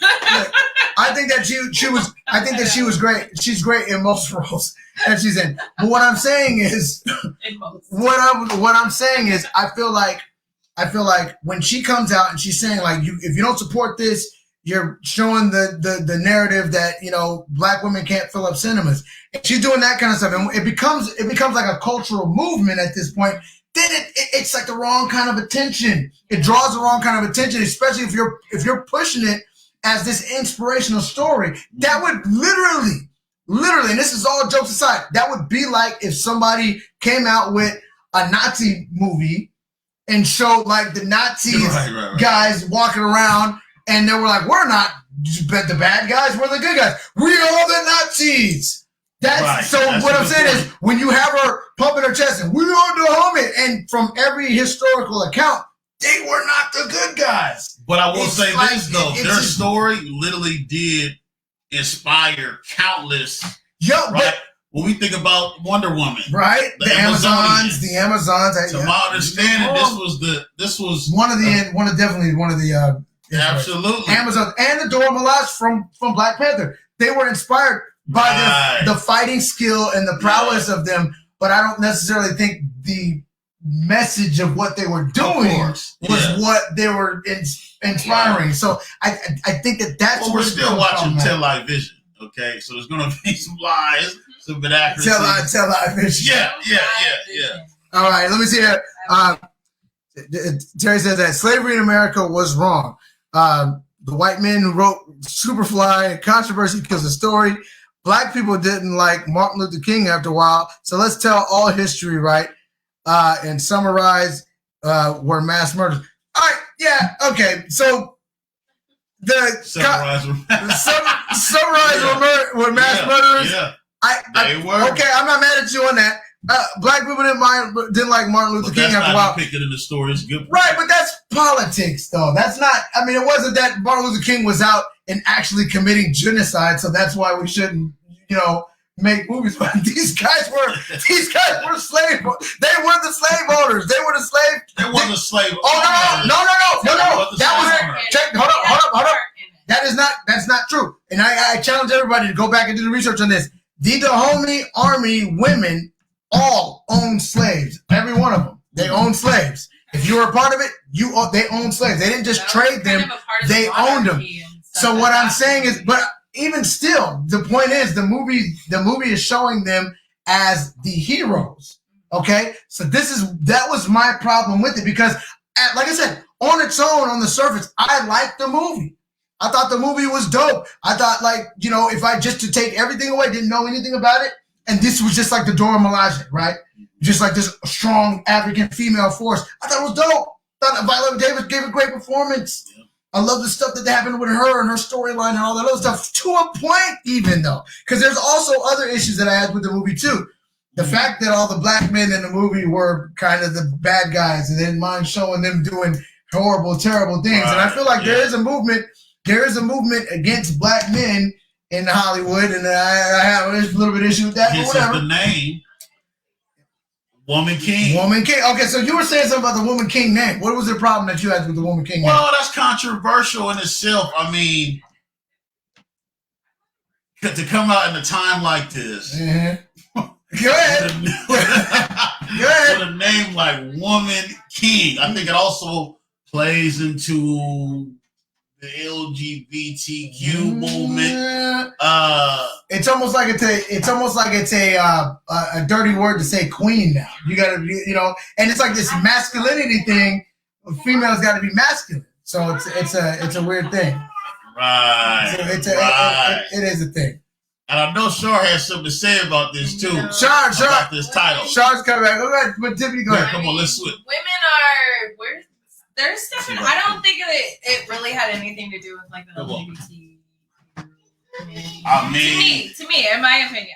I think that she was great. She's great in most roles that she's in. But what I'm saying is, I feel like when she comes out and she's saying if you don't support this, you're showing the narrative that black women can't fill up cinemas. And she's doing that kind of stuff, and it becomes like a cultural movement at this point. Then it's like the wrong kind of attention. It draws the wrong kind of attention, especially if you're pushing it as this inspirational story. That would literally, and this is all jokes aside, that would be like if somebody came out with a Nazi movie and showed the Nazis guys walking around, and they were like, we're not the bad guys, we're the good guys. We are the Nazis. That's what I'm saying is when you have her pumping her chest and we are Dahomey, and from every historical account, they were not the good guys. But I will It's say like- this though, it's their just- story literally did inspire countless. Yo, Right? When we think about Wonder Woman, right? The The Amazonians. Amazons. to yeah. my understanding, this was definitely one of the absolutely Amazon and the Dora Milaje from Black Panther. They were inspired by Right. the fighting skill and the prowess of them, but I don't necessarily think the message of what they were Of doing course. was Yeah. what they were inspiring. So I think that's Well, we're where it still comes watching from, man. Tell Live Vision, okay? So there's gonna be some lies, some inaccuracies. Tell Live Vision. Yeah. All right, let me see here. Terry says that slavery in America was wrong. The white men who wrote Superfly, controversy kills the story. Black people didn't like Martin Luther King after a while. So let's tell all history right and summarize where mass murders. All right, yeah, okay. So Summarize. summarize where mass murderers. Yeah, they were. Okay, I'm not mad at you on that. Black people didn't like Martin Luther But King that's after a not while. depicted in the story. It's good. Right, but that's politics, though. That's not. I mean, it wasn't that Martin Luther King was out and actually committing genocide, so that's why we shouldn't, make movies. But these guys were slave. They were the slave owners. They were the slave. There was a slave. Oh no! What the That was check. Hold up. That's not true. And I challenge everybody to go back and do the research on this. The Dahomey Army women all owned slaves. Every one of them. They owned slaves. If you were a part of it, they owned slaves. They didn't just trade them. They owned them. So what I'm saying is, but even still, the point is the movie is showing them as the heroes. Okay? So that was my problem with it because, like I said, on its own, on the surface, I liked the movie. I thought the movie was dope. I thought, if I just to take everything away, didn't know anything about it, and this was just like the Dora Milaje, right? Just like this strong African female force. I thought it was dope. I thought Viola Davis gave a great performance. Yeah. I love the stuff that happened with her and her storyline and all that other stuff to a point, even though. Because there's also other issues that I had with the movie, too. The fact that all the black men in the movie were kind of the bad guys and didn't mind showing them doing horrible, terrible things. Right. And I feel like there is a movement. There is a movement against black men in Hollywood, and I have a little bit of issue with that. This but whatever. Is the name. Woman King. Woman King. Okay, so you were saying something about the Woman King name. What was the problem that you had with the Woman King name? Well, that's controversial in itself. I mean, to come out in a time like this. Mm-hmm. Go ahead. Go ahead. With a name like Woman King, I think it also plays into the LGBTQ movement. It's almost like it's a dirty word to say queen now. You gotta and it's like this masculinity thing. Females got to be masculine, so it's a weird thing. Right. It is a thing. And I know Shar has something to say about this too. Shar, about this title. Shar's coming back. Go ahead, but Tiffany, go ahead. Come on, let's switch. Women there's stuff. I don't think it really had anything to do with like the LGBT community. I mean, to me, in my opinion.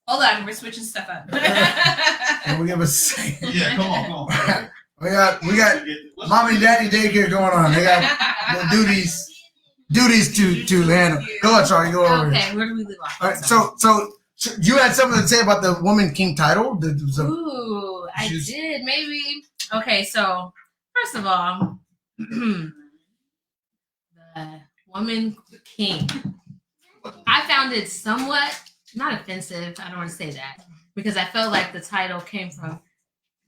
Hold on, we're switching stuff up. Can we give a second? Yeah, come on. We got mommy and daddy daycare going on. They got duties to handle. Go ahead, Charlie. Go over. Okay, where do we leave off? All right, so you had something to say about the Woman King title? Ooh, I did. Maybe. Okay, so first of all, the Woman King. I found it somewhat not offensive. I don't want to say that because I felt like the title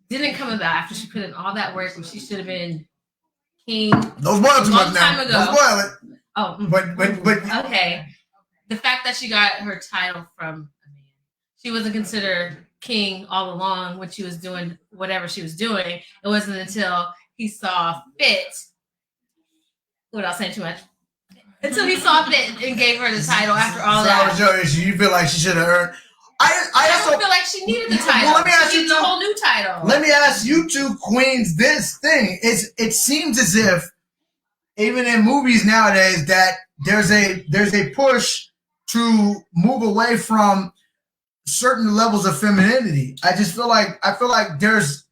didn't come about after she put in all that work when she should have been king. Don't spoil too much now. Don't spoil it. Oh, but okay. The fact that she got her title from a man, she wasn't considered king all along when she was doing whatever she was doing. It wasn't until he saw fit. Without saying too much. Until he saw fit and gave her the title after all that. Was your issue. You feel like she should have earned. I also feel like she needed the title. Well, let me ask you the whole new title. Let me ask you two queens this thing. It seems as if even in movies nowadays that there's a push to move away from certain levels of femininity. I feel like there's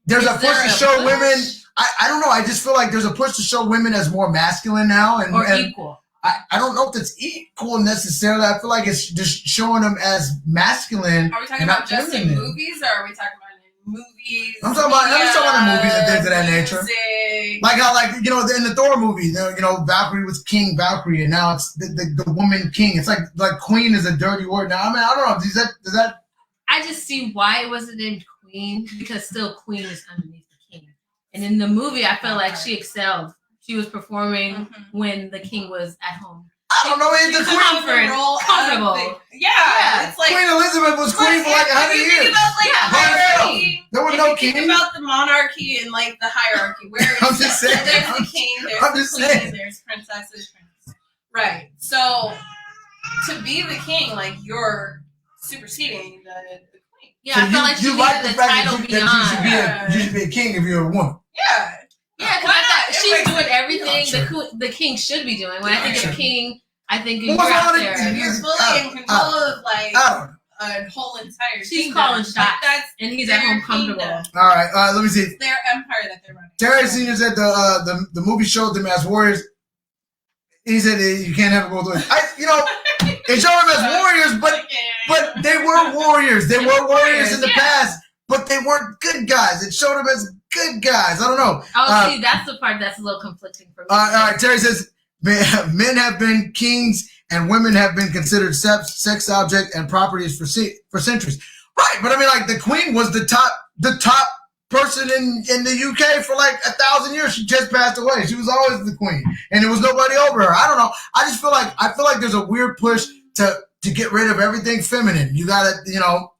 a push to show women. I don't know. I just feel like there's a push to show women as more masculine now, and equal. I don't know if it's equal necessarily. I feel like it's just showing them as masculine. Are we talking and about not just in feminine. movies, or are we talking about in movies? I'm talking about movies and things of that nature. Music. Like how, like, you know, in the Thor movie, you know, Valkyrie was King Valkyrie, and now it's the woman king. It's like queen is a dirty word now. I mean, I don't know. Does that? I just see why it wasn't named Queen, because still Queen is underneath the king. And in the movie, I feel like she excelled. She was performing when the king was at home. I don't know. It's the She queen. took the role Comfortable. out of yeah, it's like Queen Elizabeth was queen for like 100 if you years. think about like the hierarchy. There was If no you think king. about the monarchy and like the hierarchy, where I'm just saying. there's the king, there's I'm the just queen, saying. there's princesses, right? So to be the king, like you're superseding the queen. Yeah, So I feel like she like needed the fact title that beyond. you should be a king if you're a woman. Yeah, Yeah, because Why I thought not? she's Everybody- doing everything Sure. the king should be doing. When I think Sure. of king, I think of Well, you're what's out wrong with there. it? you're fully in control of like I don't know. a whole entire. She's kingdom. calling Like, shots. that's And he's at home their comfortable. kingdom. All right, let me see. Their empire that they're running. Terry Senior said the movie showed them as warriors. He said you can't have it both ways. It showed them as warriors, but they were warriors. They were warriors in the past, but they weren't good guys. It showed them as good guys. I don't know. Oh, see, that's the part that's a little conflicting for me. All right, Terry says men have been kings and women have been considered sex object and properties for centuries. Right, but I mean, like the queen was the top person in the UK for like 1,000 years. She just passed away. She was always the queen, and there was nobody over her. I don't know. I feel like there's a weird push to get rid of everything feminine. You gotta,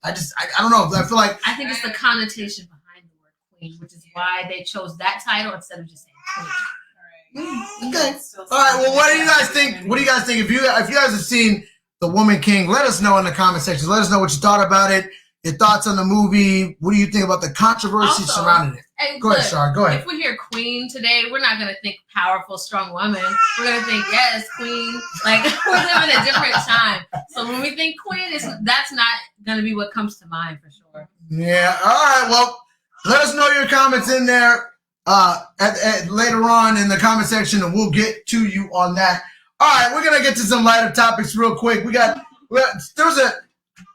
I don't know. I feel like I think it's the connotation behind the word queen, which is why they chose that title instead of just saying queen. okay. All right. Well, what do you guys think? What do you guys think? If you guys have seen The Woman King, let us know in the comment section. Let us know what you thought about it. Your thoughts on the movie. What do you think about the controversy Also, surrounding it? Hey, Go ahead, look, Shar. Go ahead. If we hear queen today, we're not going to think powerful, strong woman. We're going to think, yes, queen. Like, we live in a different time. So when we think queen, that's not going to be what comes to mind for sure. Yeah. All right. Well, let us know your comments in there later on in the comment section, and we'll get to you on that. All right. We're gonna get to some lighter topics real quick. There's a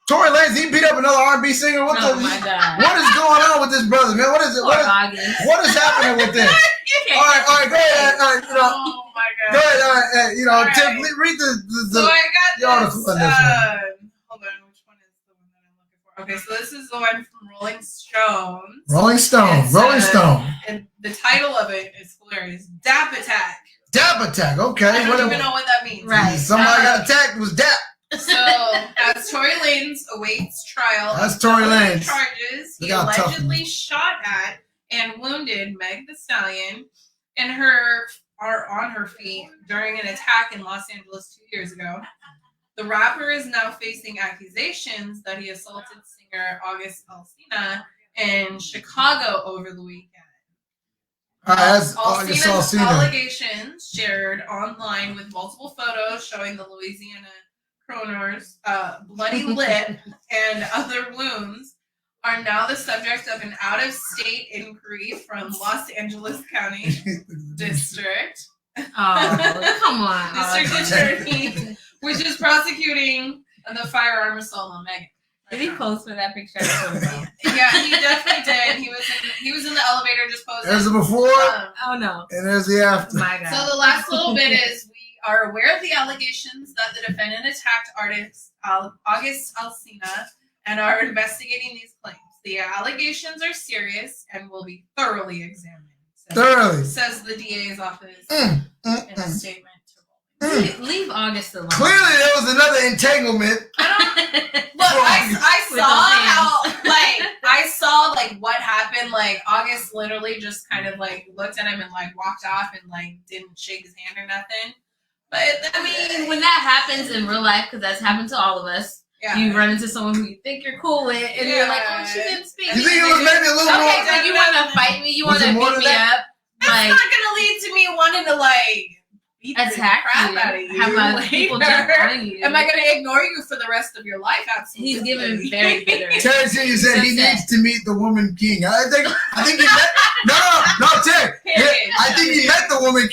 Tory Lanez. He beat up another R&B singer. Oh my God. What is going on with this brother, man? What is it? Poor August. What is happening with this? All right. Go ahead. Oh my Go god. ahead. All Tim, right. read So the I the got article this. on this one. Hold on, which one is the one that I'm looking for? Okay, so this is the one from Rolling Stones. Rolling Stone. It's, Rolling Stone. And the title of it is hilarious. Dap Attack. Dap attack. Okay. I don't even know what that means. Right. Somebody got attacked. It was Dap. So, as Tory Lanez awaits trial, That's of Tory felony Lanez. charges, He he got tough. allegedly shot at and wounded Meg Thee Stallion and are on her feet during an attack in Los Angeles 2 years ago. The rapper is now facing accusations that he assaulted singer August Alsina in Chicago over the weekend. All right, that's August Alsina's Alsina. allegations shared online with multiple photos showing the Louisiana coroner's bloody lip and other wounds are now the subject of an out-of-state inquiry from Los Angeles County District. Oh, come on. District Attorney, which is prosecuting the firearm assault on Megan. Did he post for that picture? Yeah, he definitely did. He was in the elevator just posing. There's the before Oh, no. and there's the after. My God. So the last little bit is we are aware of the allegations that the defendant attacked artist August Alsina and are investigating these claims. The allegations are serious and will be thoroughly examined. Thoroughly. Says the DA's office in a statement. Leave August alone. Clearly, there was another entanglement. Look, I With saw those how I saw what happened. August literally just kind of looked at him and walked off and didn't shake his hand or nothing. But I mean, When that happens in real life, because that's happened to all of us, yeah. you run into someone who you think you're cool with, and you're like, oh, she didn't speak. You think it was maybe a little Okay, more? so you want to fight me? You Was want to it more beat than me that? up? That's not gonna lead to me wanting to beat the Attack crap you. out of you. Have other people jump later. on you. Am I gonna ignore you for the rest of your life? Absolutely. He's giving very bitter. Terry Senior said he Upset. needs to meet the woman king. I think he met, no, Terry. he met the woman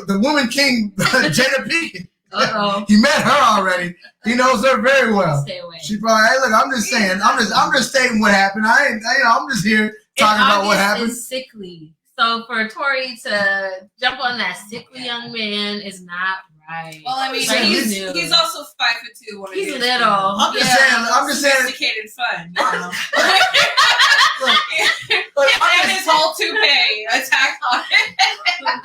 the woman king, Jada Pinkett. Uh-oh. He met her already. He knows her very well. Stay away. She probably, hey, look, I'm just saying, I'm just stating what happened. I'm just here talking about what happened. Is sickly. So for Tori to jump on that sickly young man is not right. Well, I mean, Like, he's also 5'2". He's little. I'm just saying. Sophisticated fun. You know? Look, and his whole toupee attack on it.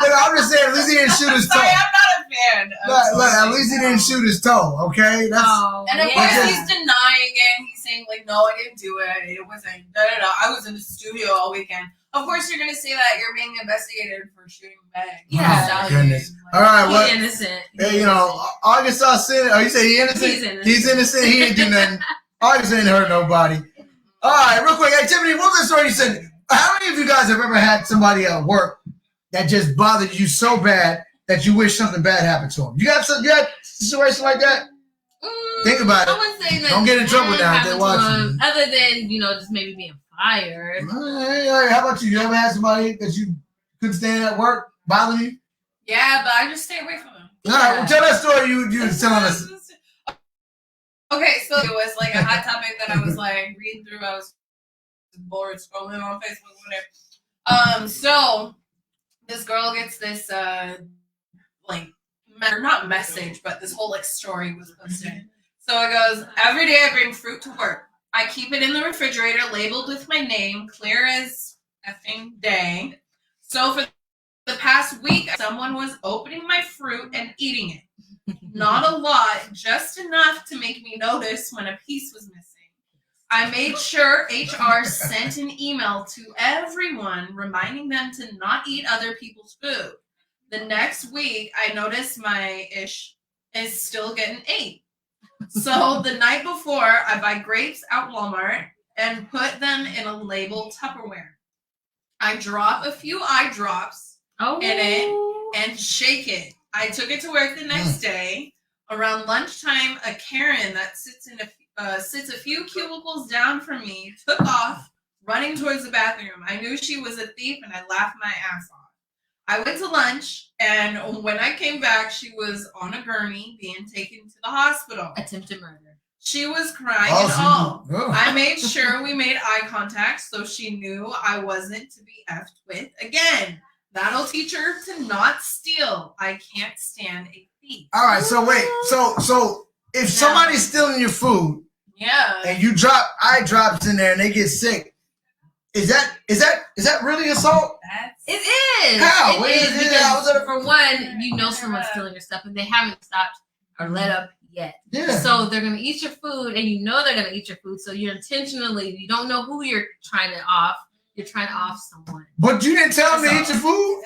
Look, I'm just saying, at least he didn't shoot his toe. Sorry, I'm not a fan. Look, at least he didn't shoot his toe. Okay, that's. And of yeah. course, he's denying it. He's saying, like, no, I didn't do it. It wasn't, I was in the studio all weekend. Of course, you're going to say that you're being investigated for shooting Meg. Yeah. Oh, goodness. All right, well, He's innocent. hey, you know, August saw sin. Oh, you say he innocent? He's innocent. He didn't do nothing. August ain't hurt nobody. All right, real quick, hey, Tiffany, what was the story you said? How many of you guys have ever had somebody at work that just bothered you so bad that you wish something bad happened to them? You had a situation like that? Think about it. I wouldn't say that. Don't get in trouble now if happened they're to watching. him, other than, just maybe being fired. All right, how about you? You ever had somebody that you couldn't stand at work bothering you? Yeah, but I just stay away from him. All right, well, tell that story you were telling us. Okay, so it was like a hot topic that I was like reading through. I was bored scrolling on Facebook, whatever. So this girl gets this not message, but this whole like story was posted. So it goes, every day I bring fruit to work. I keep it in the refrigerator labeled with my name, clear as effing day. So for the past week, someone was opening my fruit and eating it. Not a lot, just enough to make me notice when a piece was missing. I made sure HR sent an email to everyone reminding them to not eat other people's food. The next week, I noticed my ish is still getting ate. So the night before, I buy grapes at Walmart and put them in a labeled Tupperware. I drop a few eye drops in it and shake it. I took it to work the next day. Around lunchtime, a Karen that sits a few cubicles down from me took off, running towards the bathroom. I knew she was a thief, and I laughed my ass off. I went to lunch, and when I came back, she was on a gurney being taken to the hospital. Attempted murder. She was crying and all. I made sure we made eye contact so she knew I wasn't to be effed with again. That'll teach her to not steal. I can't stand a thief. All right, so wait. So if somebody's stealing your food, and you drop eye drops in there and they get sick, is that really assault? It is. How? It is because for one, someone's stealing your stuff and they haven't stopped or let up yet. Yeah. So they're gonna eat your food and they're gonna eat your food. So you're intentionally, you don't know who you're trying to off. You're trying to off someone. But you didn't tell them to eat your food?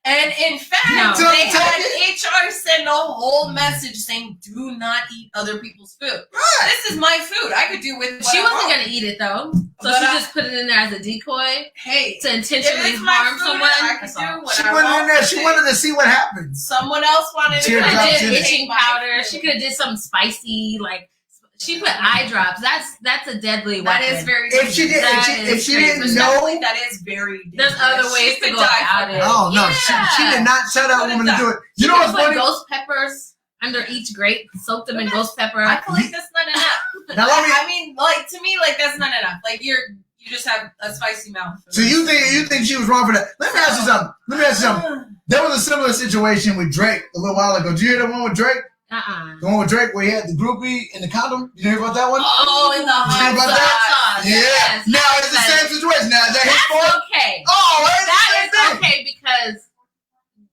And in fact, they had HR send a whole message saying, do not eat other people's food. Right. This is my food. I could do with what She wasn't going to eat it, though. So she just put it in there as a decoy to intentionally harm someone. I could do what she put it in there. She wanted to see what happens. Someone else wanted to She could have did itching powder. She could have did something spicy, like she put eye drops. That's a deadly weapon. That is very. If she didn't know, that is very. There's other ways to go about it. Oh no, she did not tell that woman to do it. You know what's funny? Ghost peppers under each grape, soak them in ghost pepper. I feel like that's not enough. Now, I mean, like to me, like that's not enough. Like you just have a spicy mouth. So you think she was wrong for that? Let me ask you something. There was a similar situation with Drake a little while ago. Did you hear the one with Drake? The one with Drake where he had the groupie and the condom. You hear about that one? Oh, in the hot sauce. Yeah. Yes. Now it's the same situation. Now is that his fault? Okay. Oh, that is okay because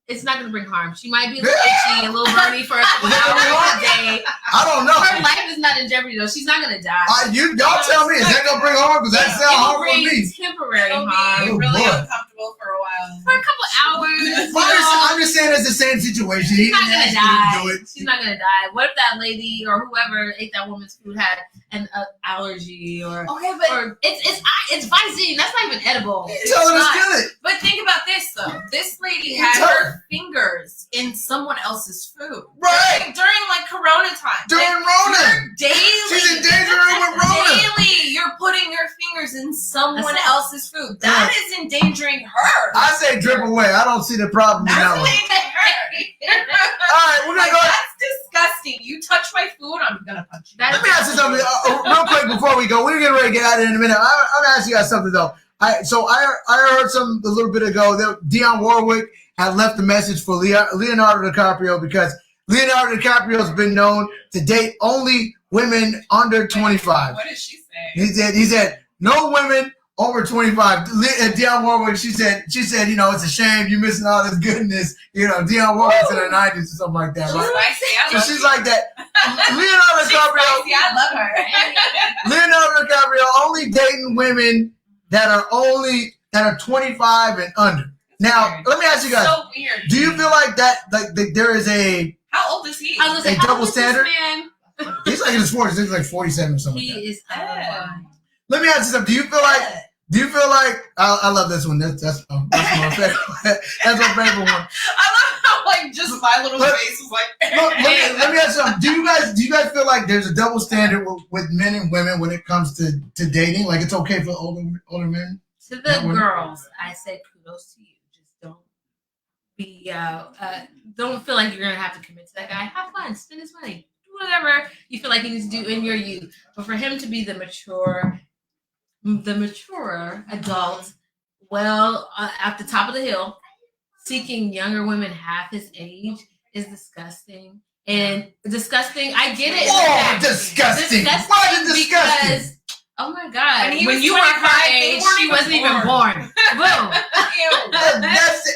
it's not going to bring harm. She might be a little itchy, a little burny for a couple hours a day. I don't know. Her life is not in jeopardy though. She's not going to die. Y'all tell me, is that going to bring harm? Because that sounds harmful to me. Temporary harm. It'll be really uncomfortable for a while. For a couple hours. I'm just saying it's the same situation. She's not going to die. Do it. She's not going to die. What if that lady or whoever ate that woman's food had an allergy or it's Visine. That's not even edible. Tell her to steal it. But think about this though. This lady had her fingers in someone else's food. Right. During like Corona time. During Rona. Daily. She's endangering with Rona. Daily, you're putting your fingers in someone else's food. That is endangering her? I say drip away. I don't see the problem with that That's one. endangering her. All right, we're Like, gonna go. that's disgusting. You touch my food, I'm gonna punch you. Let me ask you something real quick before we go. We're getting ready to get out of here in a minute. I'm gonna ask you guys something though. I heard a little bit ago that Dionne Warwick had left a message for Leonardo DiCaprio because Leonardo DiCaprio has been known to date only women under 25. What did she say? He said no women over 25. Dionne Warwick, she said, you know, it's a shame you're missing all this goodness. You know, Dionne Warwick's in her 90s or something like that. She's Right? spicy. I So love she's you. like that. Leonardo She's DiCaprio. spicy. I love her. Leonardo DiCaprio only dating women that are 25 and under. Now, let me ask you guys: So weird. do you feel like that? Like there is a? How old is he? I was gonna say, A how double old is this standard? man? He's like in his 40s. He's like 47 or something. He Like that. is out of line. Let me ask you something. Do you feel like? I love this one. That's my favorite. That's my favorite one. I love how like just my little Look- face was like. Look, let me ask you something. Do you guys feel like there's a double standard with men and women when it comes to dating? Like it's okay for older men? To the That one? girls, I say kudos to you. Just don't be don't feel like you're gonna have to commit to that guy. Have fun, spend his money, do whatever you feel like you need to do in your youth. But for him to be the maturer adult, at the top of the hill, seeking younger women half his age is disgusting. And disgusting, I get it. Oh, disgusting! Why is it disgusting? Because, oh my God, When he when was you were 25, her they age, weren't she even wasn't even born. born. Boom. Ew. That's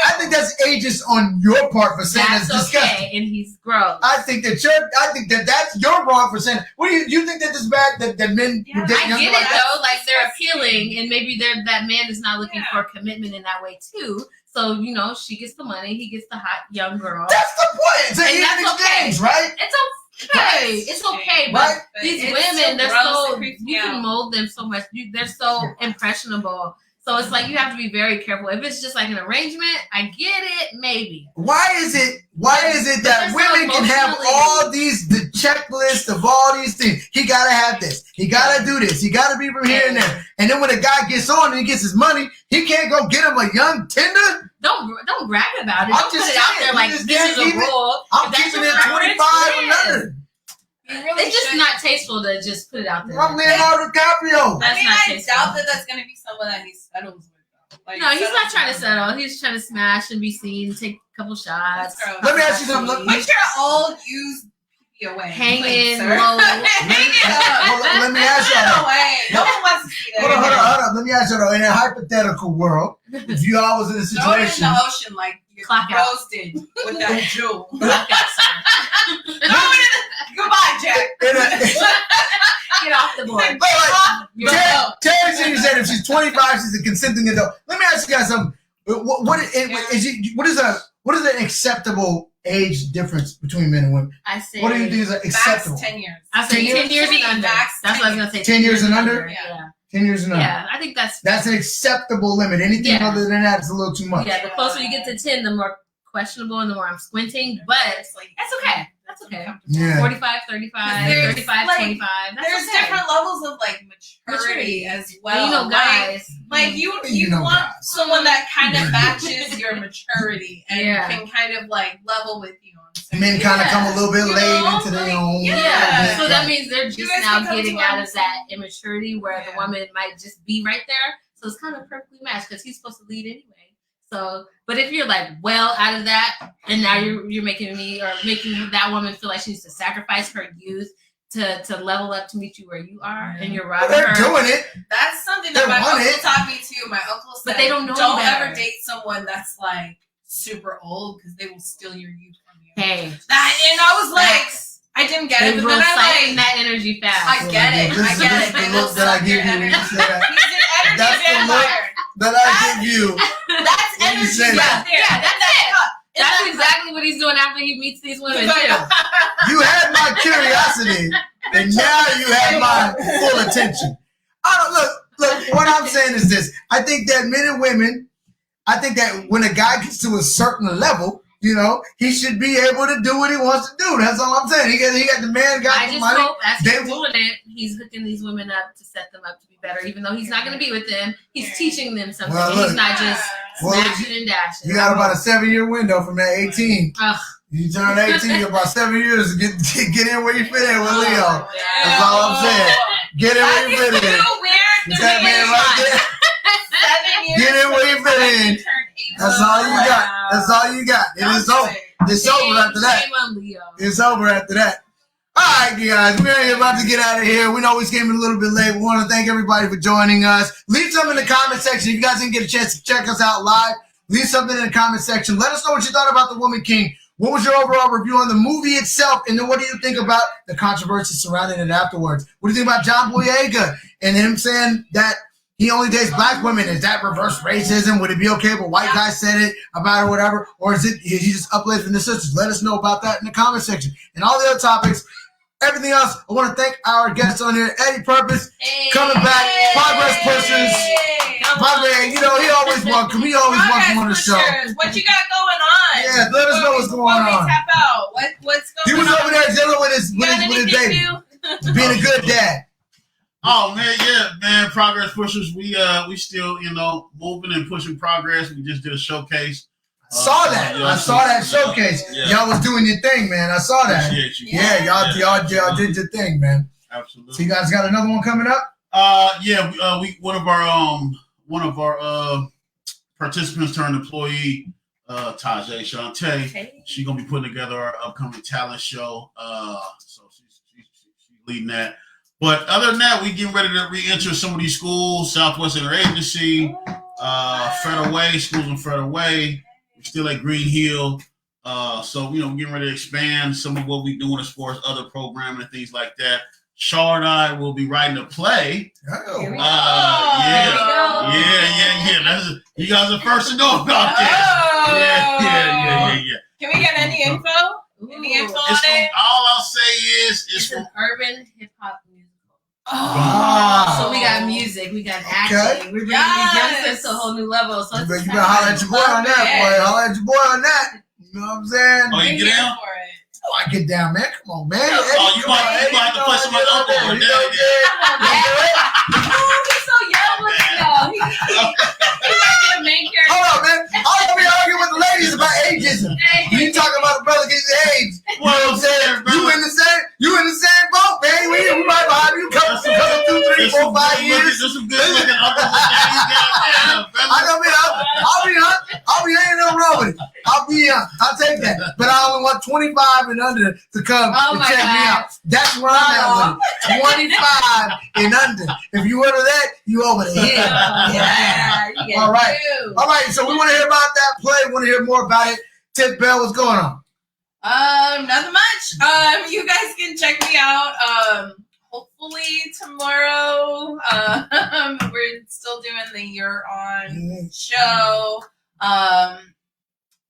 I think that's ageist on your part for saying that's That's disgusting. okay, and he's gross. I think that's you're wrong for saying. What do you think that this bad that men Yeah, would date I younger get like it that? though, like they're appealing, and maybe that man is not looking for commitment in that way too. So she gets the money, he gets the hot young girl. That's the point. It's an And even that's okay. exchange, right? It's okay. It's okay, but Right? these It's women, they're gross, so it creeps me you can out. mold them so much. They're so impressionable. So it's like you have to be very careful. If it's just like an arrangement, I get it, maybe. Why is it that they're so women can have emotionally- all the checklist of all these things? He gotta have this. He gotta do this. He gotta be from here and there. And then when a guy gets on and he gets his money, he can't go get him a young Tinder. Don't brag about it. I'm Don't put just it out saying, there you like just this can't is a keep it- rule. I'm If that's keeping your it preference, 25 and yeah. under. You really It's just should. not tasteful to just put it out there. I'm Leonardo DiCaprio. That's I mean, not I tasteful. doubt that that's gonna be someone that he settles with. Though. Like, No, he's not settles trying to with. settle. He's trying to smash and be seen, take a couple shots. That's gross. Let me ask you something. Put your old used PP away. Hanging please, sir. low. Hang it up. Let me ask Put y'all. it away. No one wants to see that. Hold on. Let me ask you though. In a hypothetical world, if you all was in a Throw it in situation, the ocean like you're Clock out. roasted with that jewel. Okay, sorry. Goodbye, Jack. Get off the board. But like, You're Terry Senior said if she's 25, she's a consenting adult. Let me ask you guys something. What is an acceptable age difference between men and women? I say. What do you think is acceptable? Max 10 years. I say 10 years and under. Max That's what I was gonna say. 10 years and under? Yeah. 10 years and under. Yeah, I think that's That's an acceptable limit. Anything Yeah. other than that is a little too much. yeah. The closer you get to 10, the more questionable and the more I'm squinting. But It's like, that's okay. That's okay. Yeah. 45, 35, There's, 35, like, 25. That's there's okay. different levels of like Maturity. maturity as well. And Like, guys. you know want guys. someone that kind of matches your maturity and Yeah. can kind of like level with you on certain Men kind of Yeah. come a little bit You late know, into their like, own. yeah. So that means they're You just guys now can come getting to out our- of that immaturity where the Yeah. woman might just be right there. So it's kind of perfectly matched because he's supposed to lead anyway. So, but if you're like well out of that, and now you're making me or making that woman feel like she needs to sacrifice her youth to level up to meet you where you are, and you're Well, robbing they're her. doing it. That's something They that my want uncle it. taught me too. My uncle said, But they don't know don't better. ever date someone that's like super old because they will steal your youth from you. Hey, And I was like, facts. I didn't get They it, but will then I siphon like, that energy fast. I get it. This I is get this it. the They will look that I suck give your you when you energy. say that. He's an energy That's the look vampire. That I give you. That's When you energy say right that. there. Yeah, that's it. cup. In That's that exactly what he's doing after he meets these women cup. too. You had my curiosity, and now you have my full attention. Look. What I'm saying is this: I think that men and women, I think that when a guy gets to a certain level, You know, he should be able to do what he wants to do. That's all I'm saying. He got the man got I the just money. hope as he's They- doing it, he's hooking these women up to set them up to be better. Even though he's not going to be with them, he's teaching them something. Well, He's look. not just Well, smashing and dashing. You got about a 7-year window from that 18. Ugh. You turn 18, you got about 7 years to get in where you fit in with Leo. That's Oh. all I'm saying. Get in where you fit in. Weird. Is that man right there? 7 years. Get in where you fit in. That's all you got. That's all you got. It is over. It's over after that. Shame on Leo. It's over after that. All right, you guys, we're about to get out of here. We know we came in a little bit late. We want to thank everybody for joining us. Leave something in the comment section. If you guys didn't get a chance to check us out live, leave something in the comment section. Let us know what you thought about The Woman King. What was your overall review on the movie itself? And then what do you think about the controversy surrounding it afterwards? What do you think about John Boyega and him saying that he only dates black women? Is that reverse racism? Would it be okay if a white guy said it about it or whatever? Or is it he just uplifting the sisters? Let us know about that in the comment section. And all the other topics, everything else, I want to thank our guests on here. Eddie Purpose, coming back, Progress Pushers. Progress, you know, he always welcome. He always welcome on the show. What you got going on? Yeah, let us know what's going on. Tap out. What's He going was on? over there dealing with his You got anything baby, new? being a good dad. Oh man, yeah, man. Progress Pushers. We still, moving and pushing progress. We just did a showcase. Saw that. I saw that showcase. Yeah. Y'all was doing your thing, man. I saw that. Appreciate you. Yeah, y'all did your thing, man. Absolutely. So you guys got another one coming up? We one of our participants turned employee, Tajay Shantae. She's gonna be putting together our upcoming talent show. So she's leading that. But other than that, we getting ready to re-enter some of these schools, Southwest Interagency, Federal Way, schools in Federal Way. We're still at Green Hill. So we're getting ready to expand some of what we're doing as far as other programming and things like that. Shaw and I will be writing a play. Oh. Yeah. That's you guys are first to know about this. Yeah. Can we get any info? Any info on It's from, it? all I'll say is It's from an urban hip hop musical. Wow. So we got music, we got acting, Okay. we're bringing these youngsters to a whole new level. So You it's better holler at your boy on that, boy. Holler at your boy on that. You know what I'm saying? Oh, you get down? Oh, I get down, man. Come on, man. Oh, you might have to play some of the other one. He's so young with y'all. He's the main character. Hold on, man. I was gonna be arguing with the ladies about ageism. You talking about the brother getting age. You know what I'm saying? You in the same boat, man. We right behind you. Come 2, 3, 4, 5 years. There's some good looking uncles and daddies down there. I'll be ain't nothing wrong with it. I'll take that. But I only want 25 and under to come and my check me God. out. That's where I'm at with it. 25 and under. If you order that, you over the hill. Yeah. All right. All right. So we want to hear about that play. We want to hear more about it. Tiff Bell, what's going on? Nothing much. You guys can check me out. Hopefully tomorrow. We're still doing the You're On show.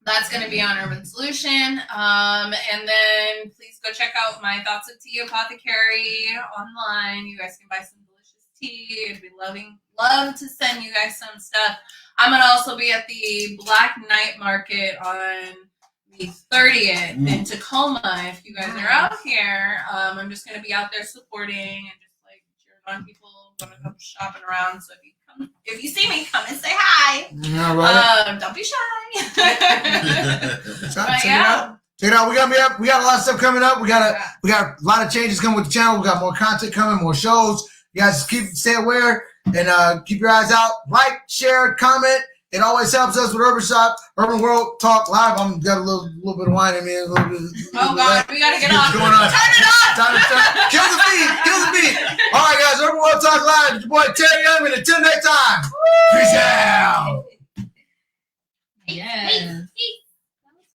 That's going to be on Urban Solution. And then please go check out my Thoughts of Tea Apothecary online. You guys can buy some delicious tea. I'd be love to send you guys some stuff. I'm going to also be at the Black Night Market on the 30th in Tacoma. If you guys are out here, I'm just going to be out there supporting and just like cheering on people going to come shopping around. So if you see me, come and say hi. All right. Don't be shy. Check it out. We got a lot of stuff coming up. We got a lot of changes coming with the channel. We got more content coming, more shows. You guys stay aware and keep your eyes out. Like, share, comment. It always helps us with Urban World Talk Live. I'm got a little bit of wine in me. Oh God, we gotta get off. Going on? Turn it off. Kill the beat. All right, guys. Urban World Talk Live. It's your boy Terry Young, and until next time.